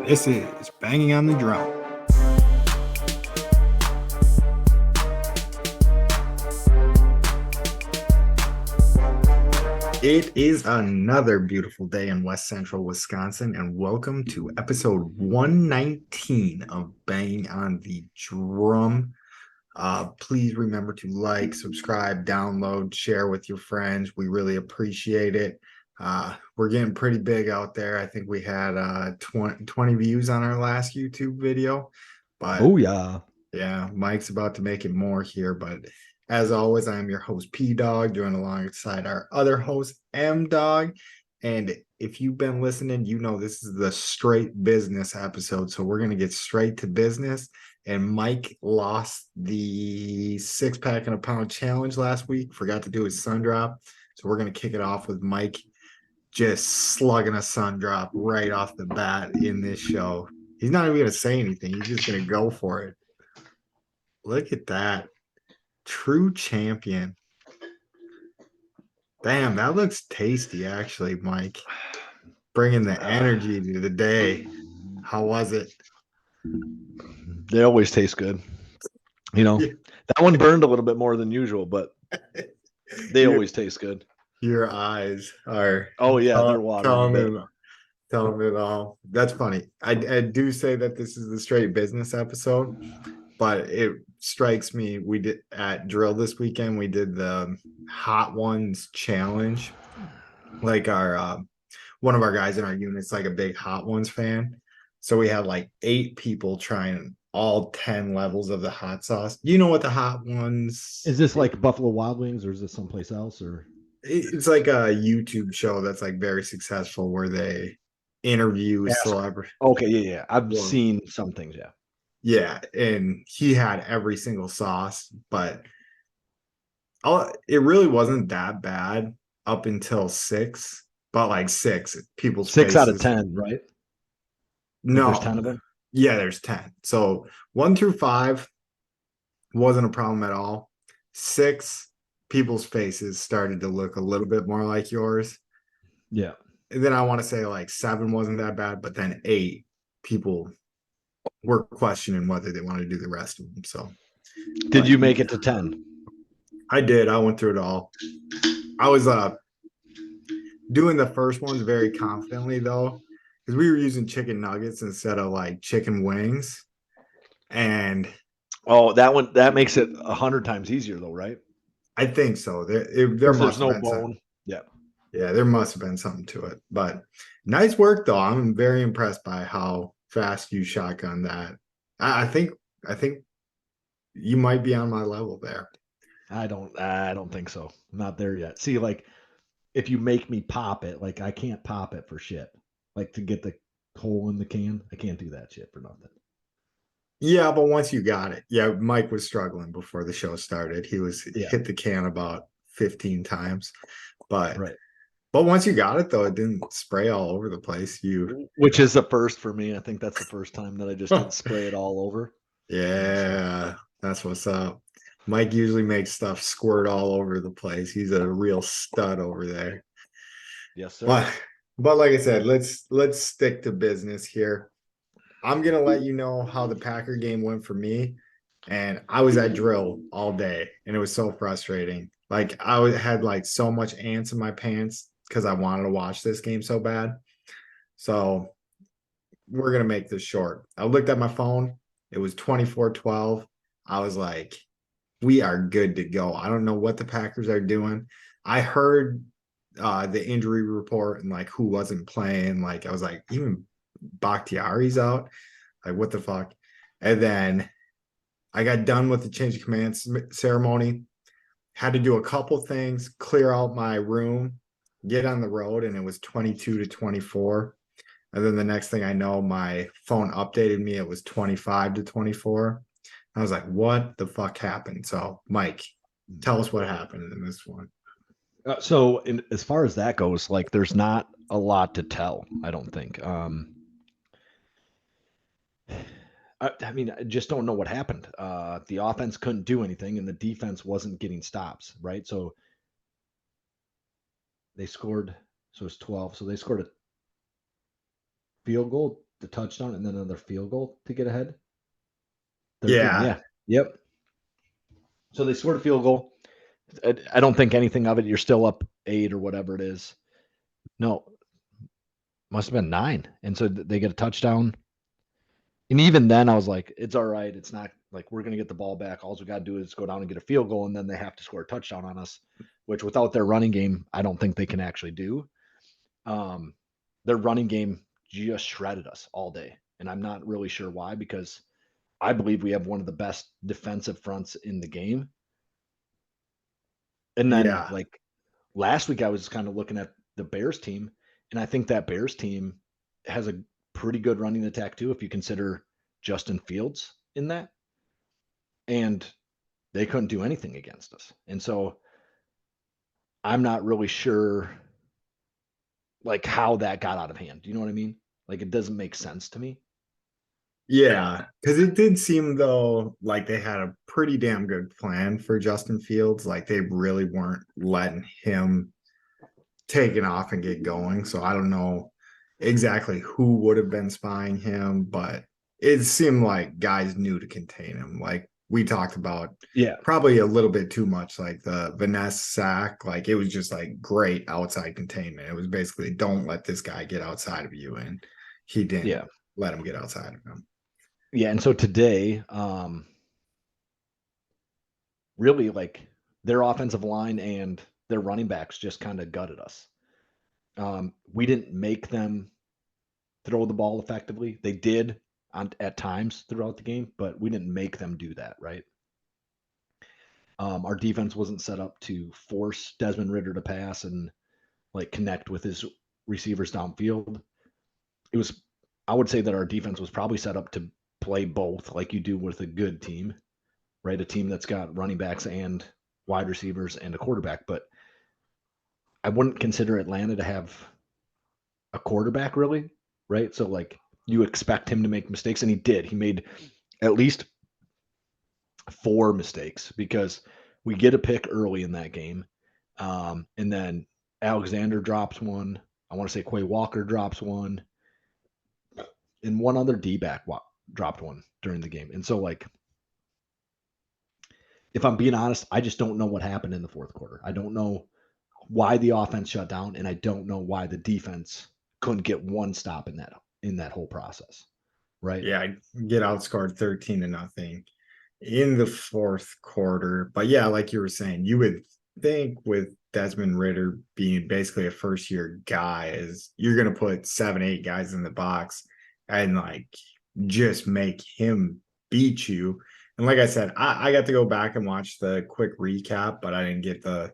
This is Banging on the Drum. It is another beautiful day in West Central Wisconsin, and welcome to episode 119 of Banging on the Drum. Please remember to like, subscribe, download, share with your friends. We really appreciate it. We're getting pretty big out there. I think we had 20 views on our last YouTube video, but Oh yeah. yeah, Mike's about to make it more here. But as always, I'm your host P-Dawg, joined alongside our other host M-Dawg. And if you've been listening, you know this is the straight business episode. So we're gonna get straight to business. And Mike lost the 6-pack and a pound challenge last week, forgot to do his sun drop. So we're gonna kick it off with Mike just slugging a sun drop right off the bat in this show. He's not even gonna say anything, he's just gonna go for it. Look at that. True champion. Damn, that looks tasty, actually, Mike. Bringing the energy to the day. How was it? They always taste good. You know, that one burned a little bit more than usual, but they always taste good. Your eyes are Oh yeah, they're watering. Telling it all. That's funny. I do say that this is the straight business episode, but it strikes me, we did at drill this weekend, we did the hot ones challenge. Like our one of our guys in our unit's like a big hot ones fan, so we had like 8 people trying all 10 levels of the hot sauce. You know what the hot ones Is this like Buffalo Wild Wings, or is this someplace else? Or it's like a YouTube show that's like very successful where they interview celebrities. Okay, yeah. I've seen some things, yeah. Yeah, and he had every single sauce, but it really wasn't that bad up until 6. But like 6, people's 6 out of faces. 10, right? No, there's 10 of them. Yeah, there's 10. So 1 through 5 wasn't a problem at all. 6, people's faces started to look a little bit more like yours. Yeah. And then I want to say like 7 wasn't that bad, but then 8, people were questioning whether they wanted to do the rest of them. So did you make it to 10? I did. I went through it all. I was doing the first ones very confidently though, because we were using chicken nuggets instead of like chicken wings. And that makes it 100 times easier though, right? I think so. There must have been bone. some. Yeah, there must have been something to it. But nice work though. I'm very impressed by how fast you shotgun that. I think you might be on my level there. I don't think so. I'm not there yet. See, like if you make me pop it, like I can't pop it for shit. Like to get the hole in the can, I can't do that shit for nothing. Yeah, but once you got it, yeah, Mike was struggling before the show started. He hit the can about 15 times, but once you got it though, it didn't spray all over the place. Which is the first for me. I think that's the first time that I just didn't spray it all over. Yeah, that's what's up. Mike usually makes stuff squirt all over the place. He's a real stud over there. Yes, sir. But like I said, let's stick to business here. I'm gonna let you know how the Packer game went for me. And I was at drill all day, and it was so frustrating. Like had like so much ants in my pants because I wanted to watch this game so bad. So we're gonna make this short. I looked at my phone. It was 24-12. I was like, we are good to go. I don't know what the Packers are doing. I heard the injury report and like who wasn't playing. Like I was like, even Bakhtiari's out. Like what the fuck? And then I got done with the change of command ceremony. Had to do a couple things, clear out my room, get on the road, and it was 22-24. And then the next thing I know, my phone updated me. It was 25-24. I was like, what the fuck happened? So, Mike, tell us what happened in this one. As far as that goes, like there's not a lot to tell, I don't think. I mean, I just don't know what happened. The offense couldn't do anything, and the defense wasn't getting stops, right? So they scored. So it's 12. So they scored a field goal the touchdown and then another field goal to get ahead. 13, Yeah. yeah. Yep. So they scored a field goal. I don't think anything of it. You're still up 8 or whatever it is. No, must have been 9. And so they get a touchdown. And even then, I was like, it's all right. It's not like we're going to get the ball back. All we got to do is go down and get a field goal, and then they have to score a touchdown on us, which without their running game, I don't think they can actually do. Their running game just shredded us all day. And I'm not really sure why, because I believe we have one of the best defensive fronts in the game. And then, Yeah. like, last week, I was kind of looking at the Bears team, and I think that Bears team has a pretty good running attack too, if you consider Justin Fields in that. And they couldn't do anything against us. And so I'm not really sure like how that got out of hand. Do you know what I mean? Like it doesn't make sense to me. Yeah, because it did seem though like they had a pretty damn good plan for Justin Fields. Like they really weren't letting him take it off and get going. So I don't know exactly who would have been spying him, but it seemed like guys knew to contain him. Like we talked about Yeah. probably a little bit too much, like the Vanessa sack. Like it was just like great outside containment. It was basically don't let this guy get outside of you. And he didn't Yeah. let him get outside of him. Yeah. And so today, really like their offensive line and their running backs just kind of gutted us. We didn't make them throw the ball effectively. They did at times throughout the game, but we didn't make them do that, right? Our defense wasn't set up to force Desmond Ridder to pass and like connect with his receivers downfield. It was, I would say that our defense was probably set up to play both, like you do with a good team, right? A team that's got running backs and wide receivers and a quarterback. But I wouldn't consider Atlanta to have a quarterback really, right? So like you expect him to make mistakes, and he did. He made at least 4 mistakes because we get a pick early in that game. And then Alexander drops one. I want to say Quay Walker drops one. And one other D-back dropped one during the game. And so, like, if I'm being honest, I just don't know what happened in the fourth quarter. I don't know why the offense shut down, and I don't know why the defense couldn't get one stop in that whole process. Right? Yeah, get outscored 13-0 in the fourth quarter. But yeah, like you were saying, you would think with Desmond Ridder being basically a first year guy, is you're gonna put 7-8 guys in the box and like just make him beat you. And like I said, I got to go back and watch the quick recap, but I didn't get the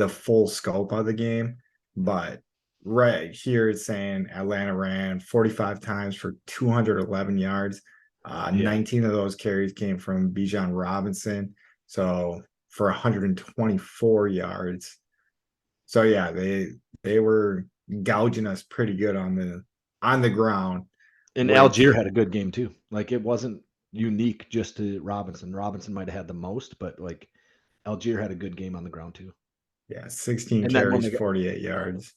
full scope of the game. But right here it's saying Atlanta ran 45 times for 211 yards. Yeah. 19 of those carries came from Bijan Robinson. So for 124 yards. So yeah, they were gouging us pretty good on the ground. And With Algier had a good game too. Like it wasn't unique just to Robinson. Robinson might have had the most, but like Algier had a good game on the ground too. 16 And then when carries, they got 48 yards.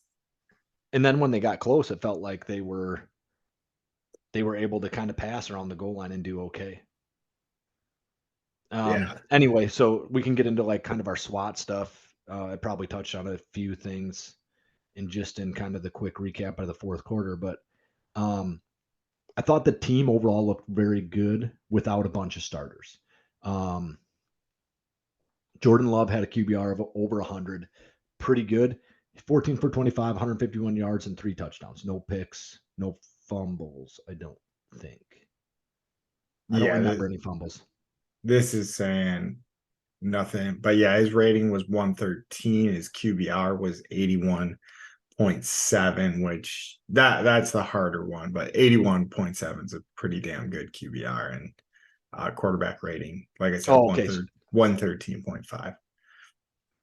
and then when they got close, it felt like they were able to kind of pass around the goal line and do okay. Yeah. Anyway, so we can get into like kind of our SWAT stuff. I probably touched on a few things in kind of the quick recap of the fourth quarter, but I thought the team overall looked very good without a bunch of starters. Jordan Love had a QBR of over 100, pretty good. 14 for 25, 151 yards and 3 touchdowns. No picks, no fumbles, I don't think. I don't Yeah, remember any fumbles. this is saying nothing. But yeah, his rating was 113. His QBR was 81.7, which that's the harder one, but 81.7 is a pretty damn good QBR. And quarterback rating, like I said, Oh, okay. 113.5.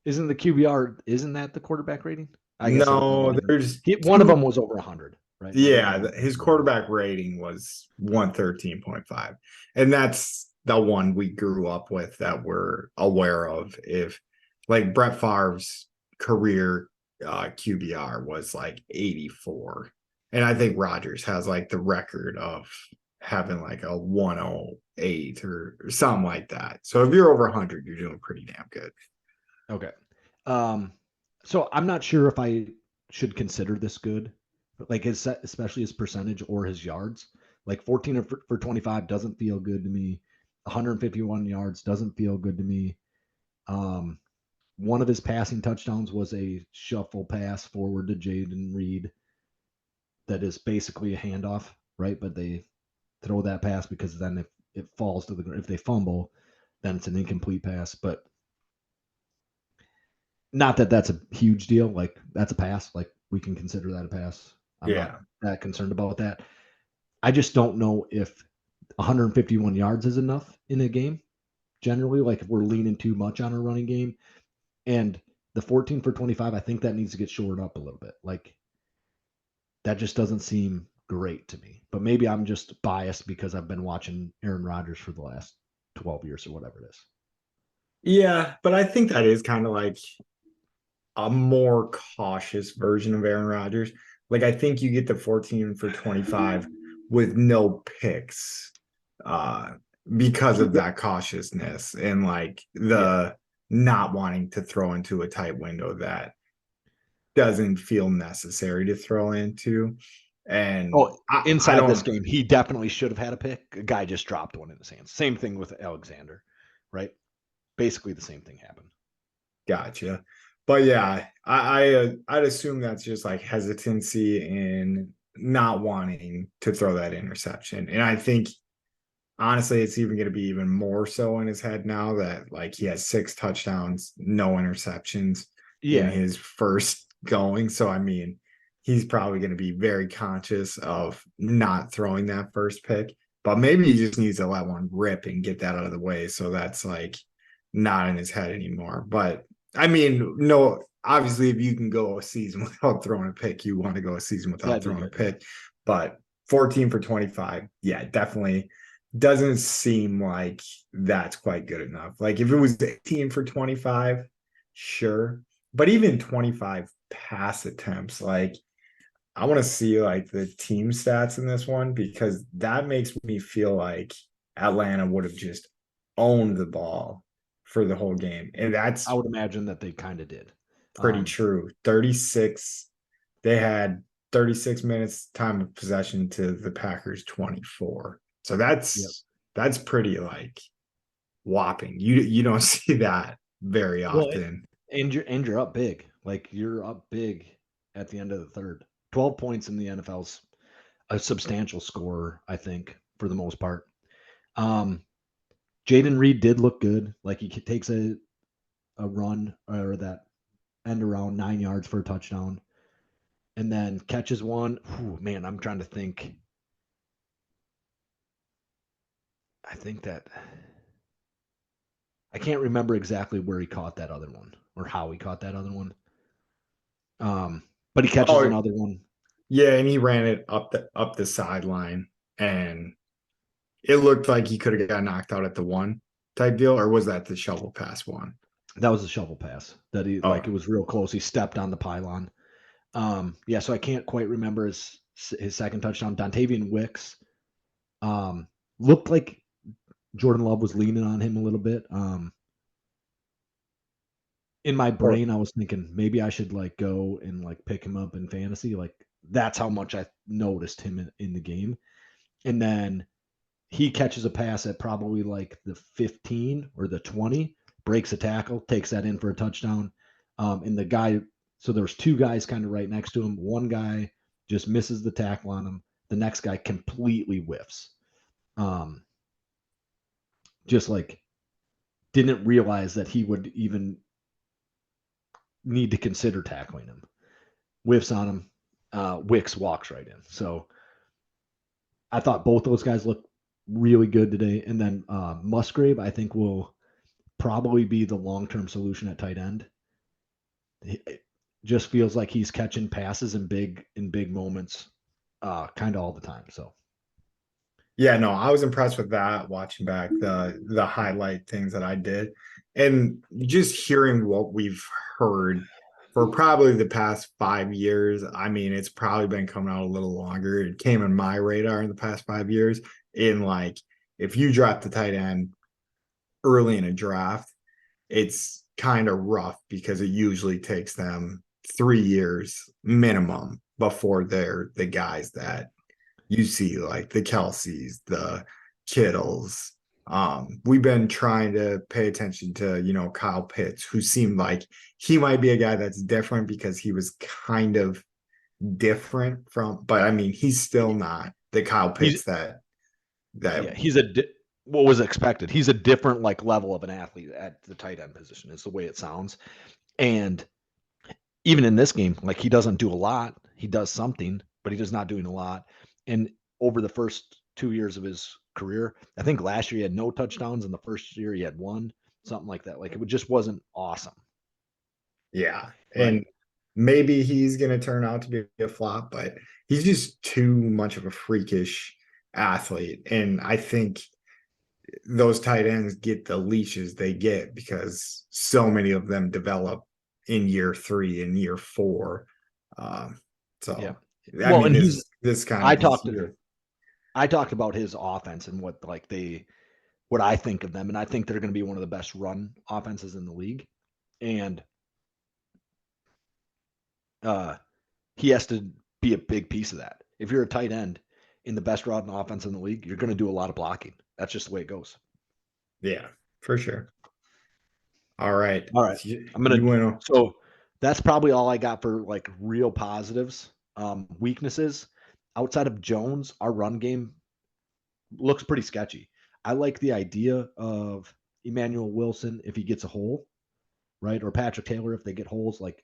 Isn't the QBR, isn't that the quarterback rating? I guess it No, might have there's been. One of them was over 100, right? yeah, his quarterback rating was 113.5. And that's the one we grew up with that we're aware of. If like Brett Favre's career QBR was like 84. And I think Rodgers has like the record of having like a 108 or something like that. So if you're over 100, you're doing pretty damn good. Okay. So I'm not sure if I should consider this good, but like especially his percentage or his yards. Like 14 for 25 doesn't feel good to me. 151 yards doesn't feel good to me. One of his passing touchdowns was a shuffle pass forward to Jaden Reed that is basically a handoff, right? But they throw that pass because then if it falls to the ground, if they fumble, then it's an incomplete pass. But not that that's a huge deal. Like that's a pass. Like we can consider that a pass. I'm Yeah. not that concerned about that. I just don't know if 151 yards is enough in a game. Generally, like if we're leaning too much on a running game, and the 14 for 25, I think that needs to get shored up a little bit. Like that just doesn't seem great to me. But maybe I'm just biased because I've been watching Aaron Rodgers for the last 12 years or whatever it is. Yeah, but I think that is kind of like a more cautious version of Aaron Rodgers. Like I think you get the 14 for 25 with no picks uh because of that cautiousness and like the not wanting to throw into a tight window that doesn't feel necessary to throw into. And Oh, I inside this don't game, he definitely should have had a pick. A guy just dropped one in his hands. Same thing with Alexander, right? Basically the same thing happened. gotcha. But yeah, I'd assume that's just like hesitancy and not wanting to throw that interception. And I think honestly, it's even going to be even more so in his head now that like he has 6 touchdowns, no interceptions in Yeah. his first going. So I mean, he's probably going to be very conscious of not throwing that first pick. But maybe he just needs to let one rip and get that out of the way. So that's like not in his head anymore. But I mean, no, obviously, if you can go a season without throwing a pick, you want to go a season without That'd be throwing a good. Yeah. pick. But 14 for 25, yeah, definitely doesn't seem like that's quite good enough. Like if it was 18 for 25, sure. But even 25 pass attempts, like I want to see like the team stats in this one because that makes me feel like Atlanta would have just owned the ball for the whole game. And I that's would imagine that they kind of did. pretty true. 36, they had 36 minutes time of possession to the Packers 24. So Yep. that's pretty like whopping. You don't see that very Well, often. and you're up big. Like you're up big at the end of the third. 12 points in the NFL's a substantial score, I think, for the most part. Jaden Reed did look good. Like he takes a run or that end around 9 yards for a touchdown, and then catches one. Whew, man, I'm trying to think. I think that I can't remember exactly where he caught that other one or how he caught that other one. But he catches Oh, another one. yeah, and he ran it up the sideline and it looked like he could have got knocked out at the one type deal, or was that the shovel pass one? That was a shovel pass that he Oh, like it was real close. He stepped on the pylon. Yeah, so I can't quite remember his second touchdown. Dontavian Wicks looked like Jordan Love was leaning on him a little bit. In my or brain, I was thinking maybe I should like go and like pick him up in fantasy. Like that's how much I noticed him in the game. And then he catches a pass at probably like the 15 or the 20, breaks a tackle, takes that in for a touchdown. And the guy, so there's 2 guys kind of right next to him. One guy just misses the tackle on him. The next guy completely whiffs. Um, just like didn't realize that he would even need to consider tackling him. Whiffs on him. Wicks walks right in. So I thought both those guys looked really good today. And then Musgrave, I think, will probably be the long-term solution at tight end. It just feels like he's catching passes in big moments, kind of all the time. So yeah, no, I was impressed with that watching back the highlight things that I did. And just hearing what we've heard for probably the past 5 years. I mean, it's probably been coming out a little longer. It came in my radar in the past 5 years. In like, if you drop the tight end early in a draft, it's kind of rough because it usually takes them 3 years minimum before they're the guys that you see, like the Kelseys, the Kittles. We've been trying to pay attention to, Kyle Pitts, who seemed like he might be a guy that's different because he was kind of different from, but I mean, he's still not the Kyle He's Pitts that yeah, he's what was expected. He's a different like level of an athlete at the tight end position. Is the way it sounds. And even in this game, like he doesn't do a lot. He does something, but he does not doing a lot. And over the first 2 years of his career, I think last year he had no touchdowns, and the first year he had one, something like that. Like it just wasn't awesome, yeah. right? And maybe he's going to turn out to be a flop, but he's just too much of a freakish athlete. And I think those tight ends get the leashes they get because so many of them develop in year 3 and year 4. Um, Yeah. so I Well, mean, and this kind I of his talked year. I talked about his offense and what I think of them, and I think they're going to be one of the best run offenses in the league. And uh, he has to be a big piece of that. If you're a tight end in the best run offense in the league, you're going to do a lot of blocking. That's just the way it goes. Yeah, for sure. All right. All right. I'm You gonna win. so that's probably all I got for like real positives. Weaknesses outside of Jones, our run game looks pretty sketchy. I like the idea of Emmanuel Wilson if he gets a hole, right? Or Patrick Taylor if they get holes. Like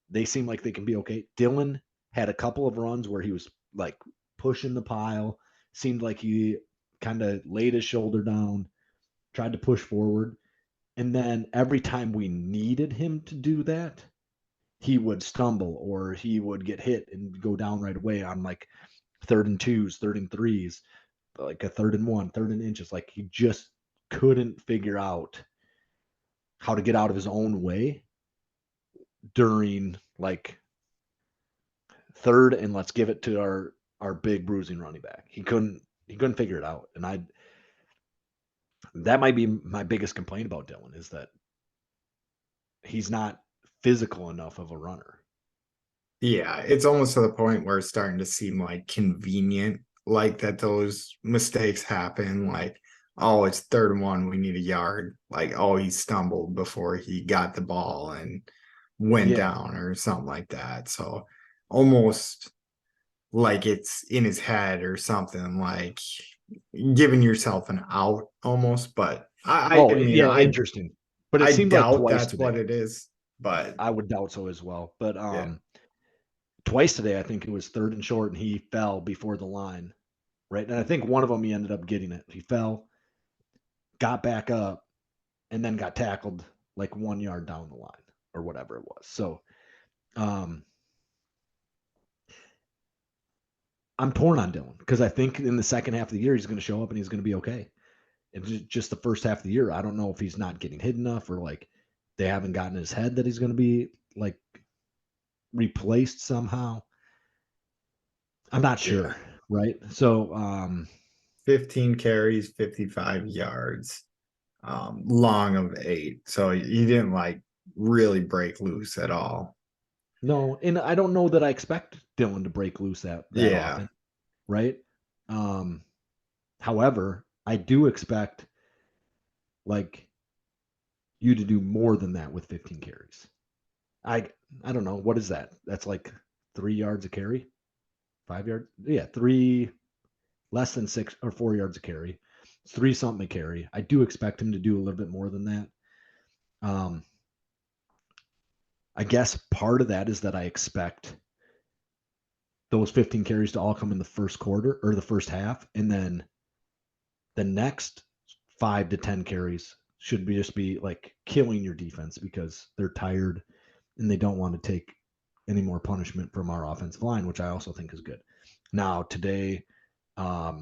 they seem like they can be okay. Dylan had a couple of runs where he was like pushing the pile, seemed like he kind of laid his shoulder down, tried to push forward. And then every time we needed him to do that, he would stumble or he would get hit and go down right away on like 3rd and 2s, 3rd and 3s, like a 3rd and 1, 3rd and inches. Like he just couldn't figure out how to get out of his own way during like third and let's give it to our big bruising running back. He couldn't figure it out. And that might be my biggest complaint about Dylan is that he's not physical enough of a runner. Yeah, it's almost to the point where it's starting to seem like convenient, like that those mistakes happen. Like, oh, it's 3rd and 1, we need a yard. Like, oh, he stumbled before he got the ball and went Yeah. down or something like that. So almost like it's in his head or something, like giving yourself an out almost. But I Oh, mean, yeah, interesting. But it I seemed like doubt twice that's what today. it is. But I would doubt so as well. But yeah, twice today, I think it was 3rd and short, and he fell before the line, right? And I think one of them he ended up getting it. He fell, got back up, and then got tackled like 1 yard down the line or whatever it was. So um, I'm torn on Dylan because I think in the second half of the year he's going to show up and he's going to be okay. And just the first half of the year, I don't know if he's not getting hit enough or like they haven't gotten in his head that he's going to be like replaced somehow. I'm not yeah. sure, right? So 15 carries, 55 yards, long of 8. So he didn't like really break loose at all. no, and I don't know that I expect Dylan to break loose that Yeah. often, right? Um, however, I do expect like you to do more than that with 15 carries. I I don't know what is that? That's like 3 yards a carry, 5 yards. Yeah, three less than 6 or 4 yards a carry. It's three something a carry. I do expect him to do a little bit more than that. Um, I guess part of that is that I expect those 15 carries to all come in the first quarter or the first half, and then the next 5 to 10 carries should just be like killing your defense because they're tired and they don't want to take any more punishment from our offensive line, which I also think is good. Now today, our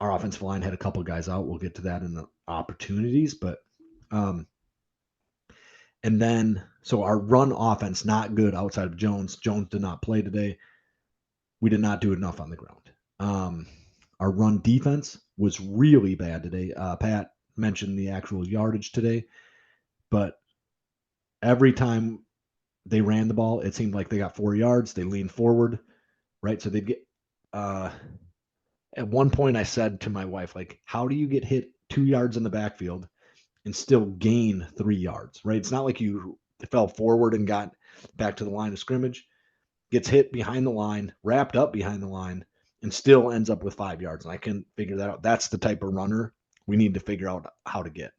offensive line had a couple guys out. We'll get to that in the opportunities, but um, And then, so our run offense, not good outside of Jones. Jones did not play today. We did not do enough on the ground. Our run defense was really bad today. Pat mentioned the actual yardage today, but every time they ran the ball, it seemed like they got 4 yards. They leaned forward, right? So they'd get, at one point I said to my wife, like, how do you get hit 2 yards in the backfield and still gain 3 yards, right? It's not like you fell forward and got back to the line of scrimmage, gets hit behind the line, wrapped up behind the line, and still ends up with 5 yards. And I can figure that out. That's the type of runner we need to figure out how to get.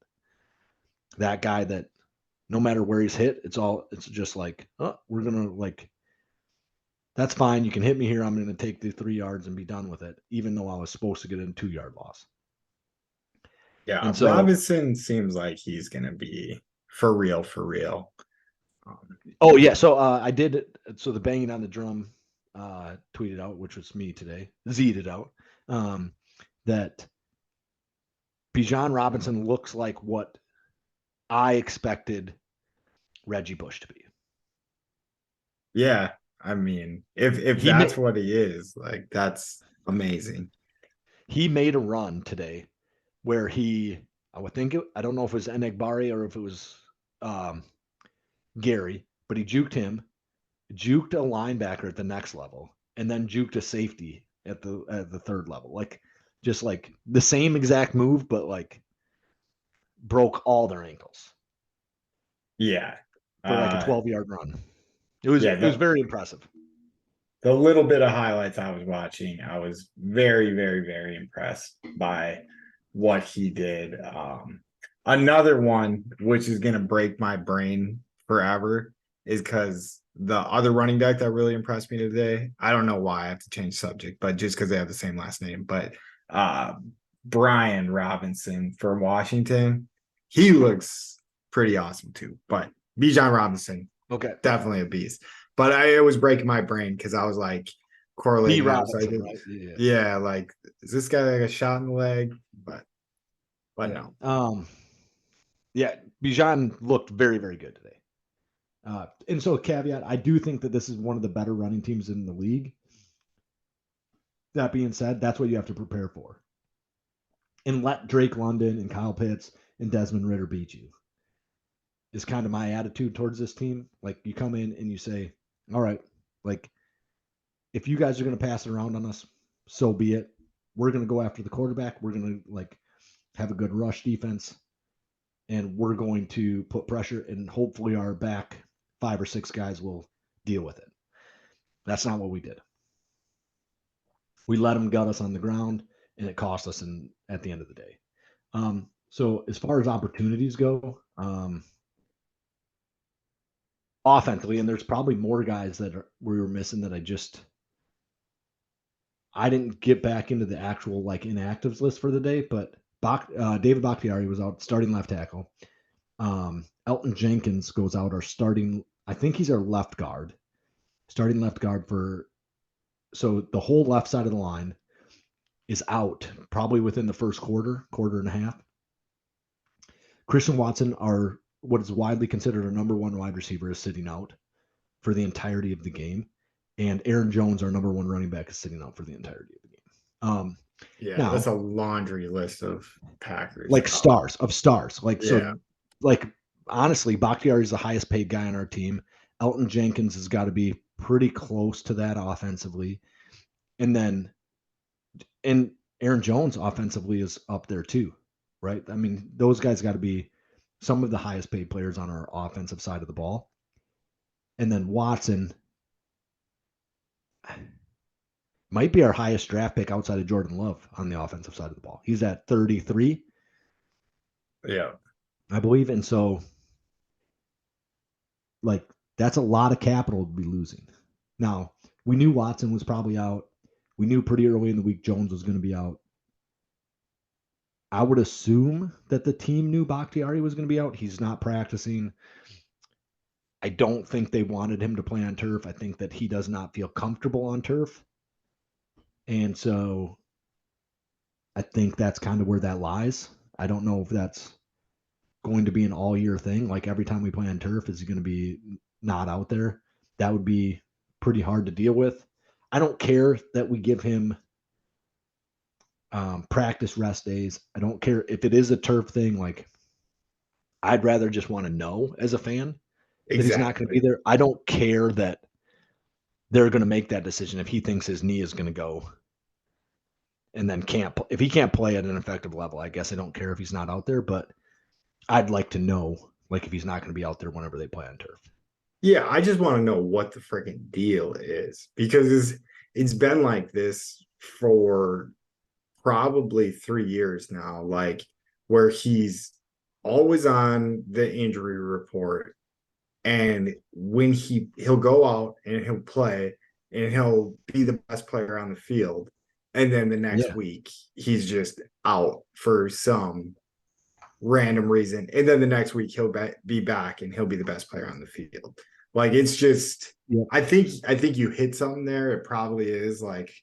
That guy that no matter where he's hit, it's just like, oh, we're going to like, that's fine. You can hit me here. I'm going to take the 3 yards and be done with it, even though I was supposed to get a 2-yard loss. Yeah, And so, Robinson seems like he's gonna be for real, for real. oh yeah, so I did. So the banging on the drum tweeted out, which was me today, Z'd it out, that Bijan Robinson looks like what I expected Reggie Bush to be. Yeah, I mean, if He that's made what he is, like that's amazing. he made a run today where I would think I don't know if it was Enegbari or if it was um, Gary, but he juked him, juked a linebacker at the next level, and then juked a safety at the third level. Like just like the same exact move, but like broke all their ankles Yeah. for like a Uh 12-yard run. yeah, It was very impressive. the little bit of highlights I was watching, I was very, very, very impressed by what he did. Another one, which is gonna break my brain forever, is because the other running back that really impressed me today. I don't know why I have to change subject, but just because they have the same last name, but uh Brian Robinson for Washington, he looks pretty awesome too. But Bijan Robinson, Okay. definitely a beast. But it was breaking my brain because I was like B. correlating. I was like, Robinson, right? Yeah. yeah, like is this guy like a shot in the leg? But Yeah. no. Yeah. Bijan looked very, very good today. And so, caveat, I do think that this is one of the better running teams in the league. That being said, that's what you have to prepare for. And let Drake London and Kyle Pitts and Desmond Ritter beat you, is kind of my attitude towards this team. Like, you come in and you say, all right, like, if you guys are going to pass it around on us, so be it. We're going to go after the quarterback. We're going to, like, have a good rush defense. And we're going to put pressure, and hopefully our back 5 or 6 guys will deal with it. That's not what we did. We let them gut us on the ground, and it cost us at the end of the day. So as far as opportunities go, offensively, and there's probably more guys that we were missing that I didn't get back into the actual like inactives list for the day, but David Bakhtiari was out starting left tackle. Elton Jenkins goes out our starting. I think he's our left guard, starting left guard so the whole left side of the line is out probably within the first quarter and a half. Christian Watson, what is widely considered our number one wide receiver, is sitting out for the entirety of the game. And Aaron Jones, our number one running back, is sitting out for the entirety of the game. Yeah, Now, that's a laundry list of Packers. like stars. Like, Yeah. so, like, honestly, Bakhtiari is the highest paid guy on our team. Elton Jenkins has got to be pretty close to that offensively. And Aaron Jones offensively is up there too, right? I mean, those guys got to be some of the highest paid players on our offensive side of the ball. And then Watson might be our highest draft pick outside of Jordan Love on the offensive side of the ball. He's at 33, Yeah. I believe. And so, like, that's a lot of capital to be losing. Now, we knew Watson was probably out. We knew pretty early in the week Jones was going to be out. I would assume that the team knew Bakhtiari was going to be out. He's not practicing. I don't think they wanted him to play on turf. I think that he does not feel comfortable on turf. And so I think that's kind of where that lies. I don't know if that's going to be an all year thing? Like every time we play on turf, is he going to be not out there? That would be pretty hard to deal with. I don't care that we give him practice rest days. I don't care if it is a turf thing. Like I'd rather just want to know as a fan that he's not going to be Exactly. there. I don't care that they're going to make that decision if he thinks his knee is going to go and then if he can't play at an effective level. I guess I don't care if he's not out there, but I'd like to know like if he's not going to be out there whenever they play on turf. Yeah, I just want to know what the freaking deal is because it's been like this for probably 3 years now, like where he's always on the injury report. And when he'll go out and he'll play and he'll be the best player on the field. And then the next Yeah. week he's just out for some random reason. And then the next week he'll be back and he'll be the best player on the field. Like it's just Yep. I think you hit something there. It probably is like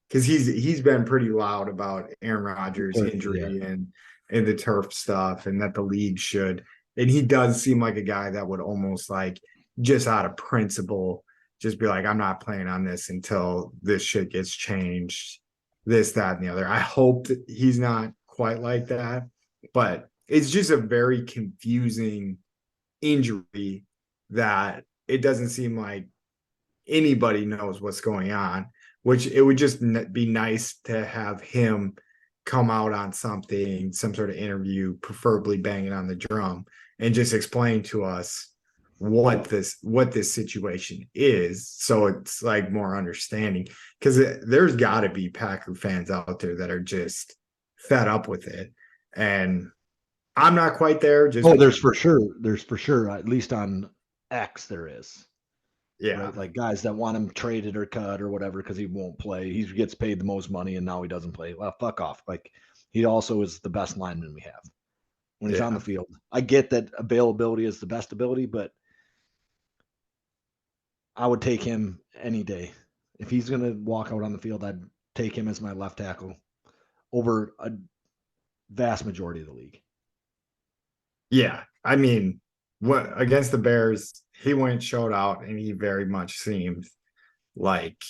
because he's been pretty loud about Aaron Rodgers' Yeah. injury and the turf stuff and that the league should. And he does seem like a guy that would almost like just out of principle just be like, I'm not playing on this until this shit gets changed, this, that, and the other. I hope that he's not quite like that, but it's just a very confusing injury that it doesn't seem like anybody knows what's going on, which it would just be nice to have him come out on something, some sort of interview, preferably banging on the drum, and just explain to us what this situation is, so it's like more understanding, because there's got to be Packer fans out there that are just fed up with it, and I'm not quite there. Just Oh, because, there's for sure, at least on X there is. yeah, Right? Like guys that want him traded or cut or whatever because he won't play. He gets paid the most money and now he doesn't play. Well, fuck off. Like he also is the best lineman we have when he's on yeah, the field. I get that availability is the best ability, but I would take him any day. If he's going to walk out on the field, I'd take him as my left tackle over a vast majority of the league. yeah. I mean, what against the Bears, he went showed out, and he very much seemed like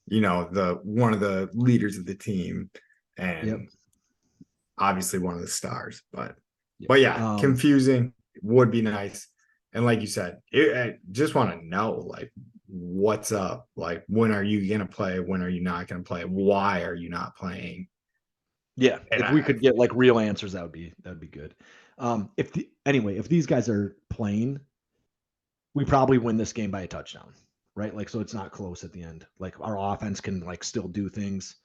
the one of the leaders of the team, Yep. and obviously one of the stars. But Yep. but yeah, confusing would be nice. And like you said, I just want to know like what's up. Like when are you gonna play? When are you not gonna play? Why are you not playing? Yeah, And if we could get like real answers, that would be good. If these guys are playing, we probably win this game by a touchdown, right? Like so it's not close at the end. Like our offense can like still do things,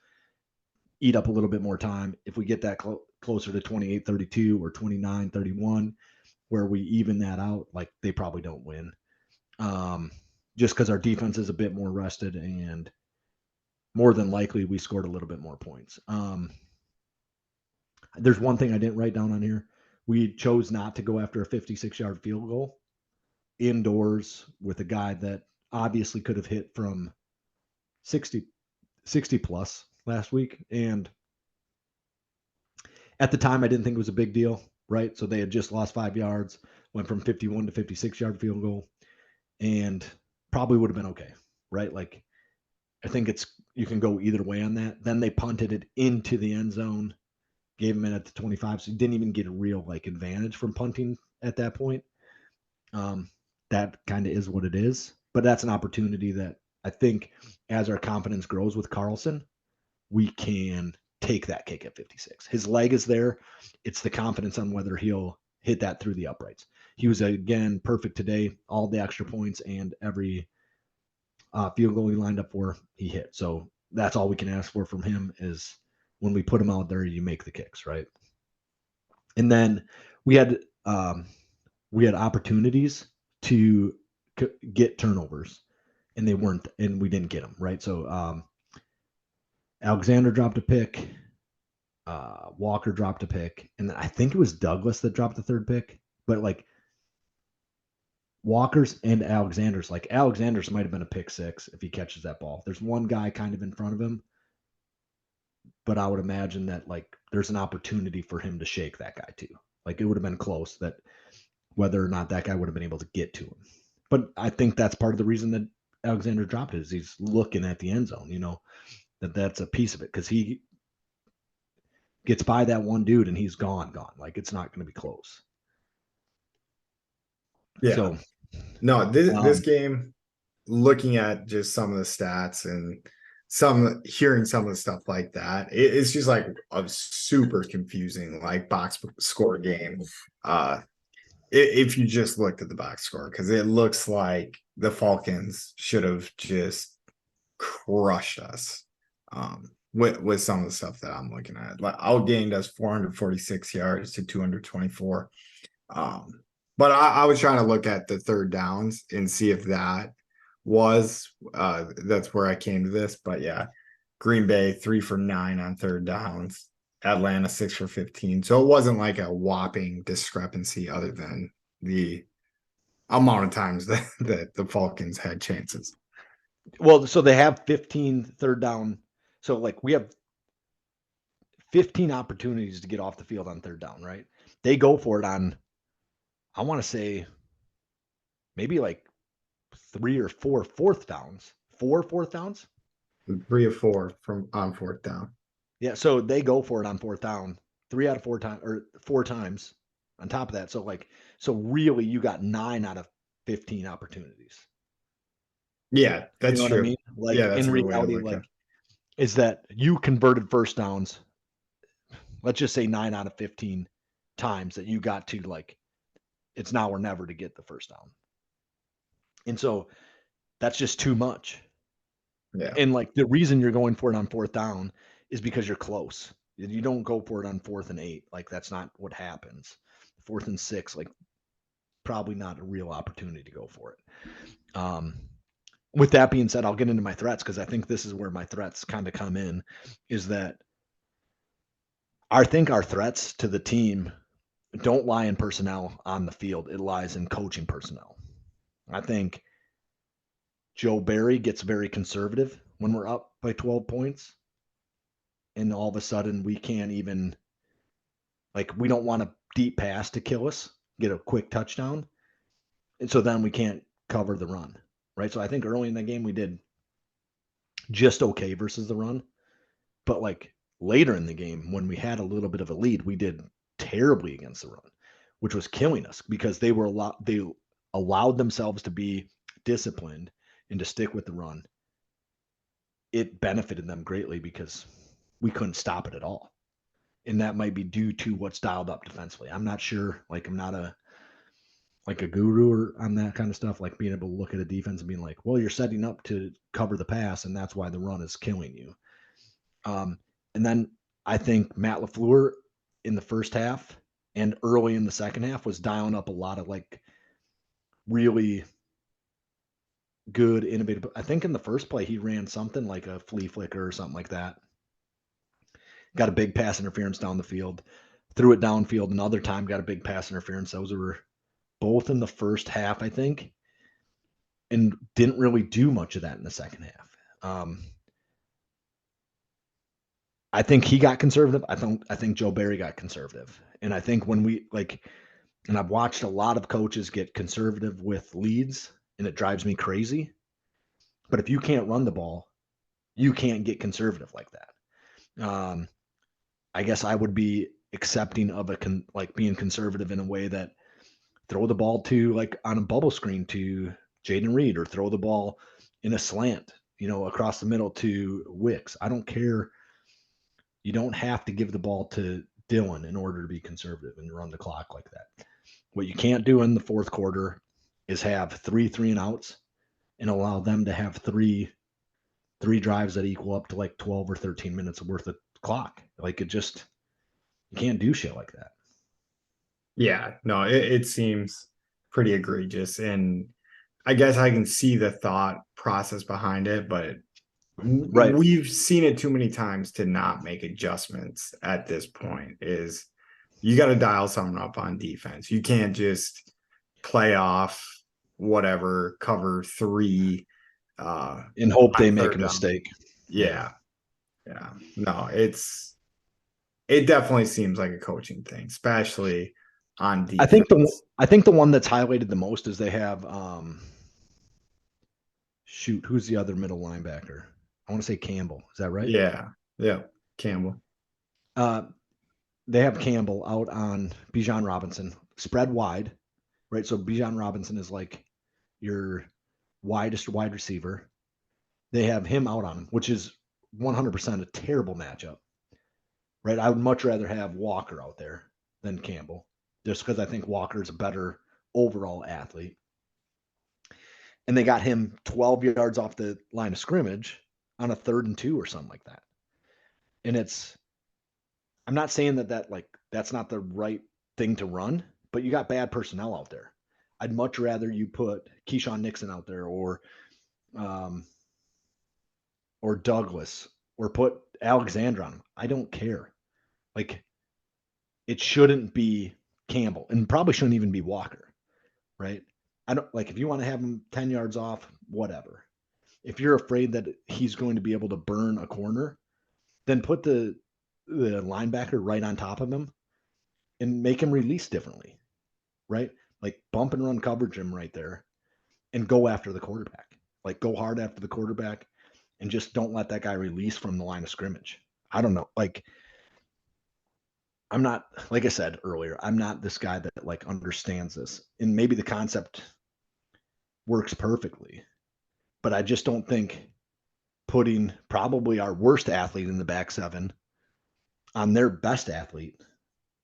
eat up a little bit more time. If we get that closer to 28-32 or 29-31, where we even that out, like they probably don't win. Just because our defense is a bit more rested and more than likely we scored a little bit more points. There's one thing I didn't write down on here. We chose not to go after a 56-yard field goal indoors with a guy that obviously could have hit from 60 plus last week. And at the time, I didn't think it was a big deal, right? So they had just lost 5 yards, went from 51 to 56-yard field goal, and probably would have been okay, right? Like, I think you can go either way on that. Then they punted it into the end zone, gave him it at the 25, so he didn't even get a real like advantage from punting at that point. That kind of is what it is, but that's an opportunity that I think as our confidence grows with Carlson, we can take that kick at 56. His leg is there. It's the confidence on whether he'll hit that through the uprights. He was again perfect today. All the extra points and every field goal he lined up for, he hit. So that's all we can ask for from him is when we put him out there, you make the kicks, right? And then we had opportunities to get turnovers, and they weren't, and we didn't get them, right? So Alexander dropped a pick, Walker dropped a pick, and then I think it was Douglas that dropped the third pick. But like Walker's and Alexander's might have been a pick six if he catches that ball. There's one guy kind of in front of him, but I would imagine that like there's an opportunity for him to shake that guy too. Like it would have been close, that whether or not that guy would have been able to get to him. But I think that's part of the reason that Alexander dropped it, is he's looking at the end zone, that's a piece of it, because he gets by that one dude and he's gone. Like it's not going to be close. Yeah. So No, this game, looking at just some of the stats and hearing some of the stuff like that, it's just like a super confusing like box score game. If you just looked at the box score, because it looks like the Falcons should have just crushed us with some of the stuff that I'm looking at. Like outgained us 446 yards to 224. But I was trying to look at the third downs and see if that's where I came to this. But yeah, Green Bay 3 for 9 on third downs, Atlanta 6 for 15. So it wasn't like a whopping discrepancy other than the amount of times that the Falcons had chances. Well, so they have 15 third down. So like we have 15 opportunities to get off the field on third down, right? They go for it on, I want to say, maybe like 3 or 4 fourth downs. 4 fourth downs? 3 or 4 from on fourth down. Yeah, so they go for it on fourth down 3 out of 4 times, or 4 times on top of that. So really you got 9 out of 15 opportunities. Yeah, that's You know true. what I mean? Like Yeah, that's in a good way to reality, look like at it. is that you converted first downs, let's just say 9 out of 15 times that you got to, like, it's now or never to get the first down. And so that's just too much. Yeah. And like the reason you're going for it on fourth down is because you're close. You don't go for it on 4th and 8. Like that's not what happens. 4th and 6, like probably not a real opportunity to go for it. With that being said, I'll get into my threats, because I think this is where my threats kind of come in, is that I think our threats to the team don't lie in personnel on the field. It lies in coaching personnel. I think Joe Barry gets very conservative when we're up by 12 points. And all of a sudden we can't even, like, we don't want a deep pass to kill us, get a quick touchdown. And so then we can't cover the run, right? So I think early in the game we did just okay versus the run. But like later in the game, when we had a little bit of a lead, we did terribly against the run, which was killing us, because they allowed themselves to be disciplined and to stick with the run. It benefited them greatly because we couldn't stop it at all. And that might be due to what's dialed up defensively. I'm not sure. Like I'm not a guru or on that kind of stuff, like being able to look at a defense and being like, well, you're setting up to cover the pass, and that's why the run is killing you. And then I think Matt LaFleur in the first half and early in the second half was dialing up a lot of like really good, innovative. I think in the first play, he ran something like a flea flicker or something like that. Got a big pass interference down the field, threw it downfield. Another time got a big pass interference. Those were both in the first half, I think, and didn't really do much of that in the second half. I think he got conservative. I think Joe Barry got conservative. And I think when we and I've watched a lot of coaches get conservative with leads, and it drives me crazy. But if you can't run the ball, you can't get conservative like that. I guess I would be accepting of being conservative in a way that throw the ball to, like, on a bubble screen to Jaden Reed, or throw the ball in a slant, across the middle to Wicks. I don't care. You don't have to give the ball to Dylan in order to be conservative and run the clock like that. What you can't do in the fourth quarter is have 3 and outs and allow them to have three drives that equal up to like 12 or 13 minutes worth of clock. Like you can't do shit like that. Yeah, no, it seems pretty egregious. And I guess I can see the thought process behind it, but Right. we've seen it too many times to not make adjustments at this point. Is you got to dial something up on defense. You can't just play off whatever cover 3 and hope they on make a third down. mistake. Yeah. No, it definitely seems like a coaching thing, especially on I think defense. the one that's highlighted the most is they have shoot, who's the other middle linebacker? I want to say Campbell. Is that right? Yeah. Yeah. Campbell. Uh, they have Campbell out on Bijan Robinson, spread wide, right? So Bijan Robinson is like your widest wide receiver. They have him out on him, which is 100% a terrible matchup, right? I would much rather have Walker out there than Campbell, just because I think Walker is a better overall athlete. And they got him 12 yards off the line of scrimmage on a 3rd and 2 or something like that. And I'm not saying that like that's not the right thing to run, but you got bad personnel out there. I'd much rather you put Keyshawn Nixon out there um, or Douglas or put Alexander on him. I don't care. Like it shouldn't be Campbell and probably shouldn't even be Walker, right? I don't like if you want to have him 10 yards off, whatever. If you're afraid that he's going to be able to burn a corner, then put the linebacker right on top of him and make him release differently, right? Like bump and run coverage him right there and go after the quarterback. Like go hard after the quarterback and just don't let that guy release from the line of scrimmage. I don't know. Like I'm not, like I said earlier, I'm not this guy that like understands this. And maybe the concept works perfectly, but I just don't think putting probably our worst athlete in the back seven on their best athlete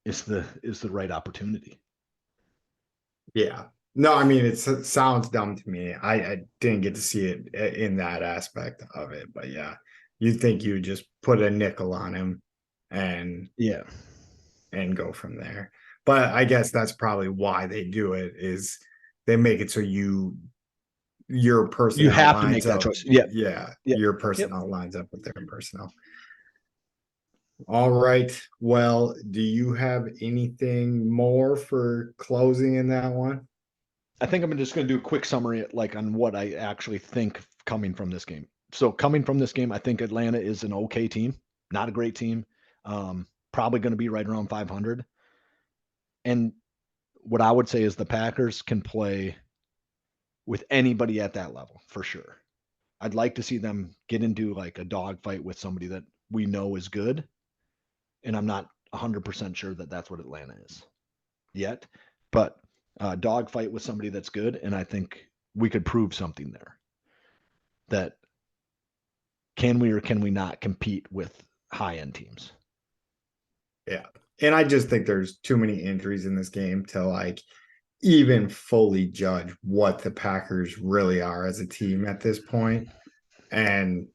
is the right opportunity. Yeah. No, I mean, it sounds dumb to me. I didn't get to see it in that aspect of it, but yeah, you think you just put a nickel on him and Yeah. go from there. But I guess that's probably why they do it is they make it so your You personnel have to make lines that up. choice. Yeah. Yeah, Yeah. your Yep. personnel lines up with their personnel. All right. Well, do you have anything more for closing in that one? I think I'm just going to do a quick summary like on what I actually think coming from this game. So coming from this game, I think Atlanta is an okay team, not a great team. Probably going to be right around 500. And what I would say is the Packers can play with anybody at that level for sure. I'd like to see them get into like a dogfight with somebody that we know is good. And I'm not 100% sure that that's what Atlanta is yet, but dogfight with somebody that's good. And I think we could prove something there that can we or can we not compete with high end teams? Yeah. And I just think there's too many injuries in this game to like even fully judge what the Packers really are as a team at this point. And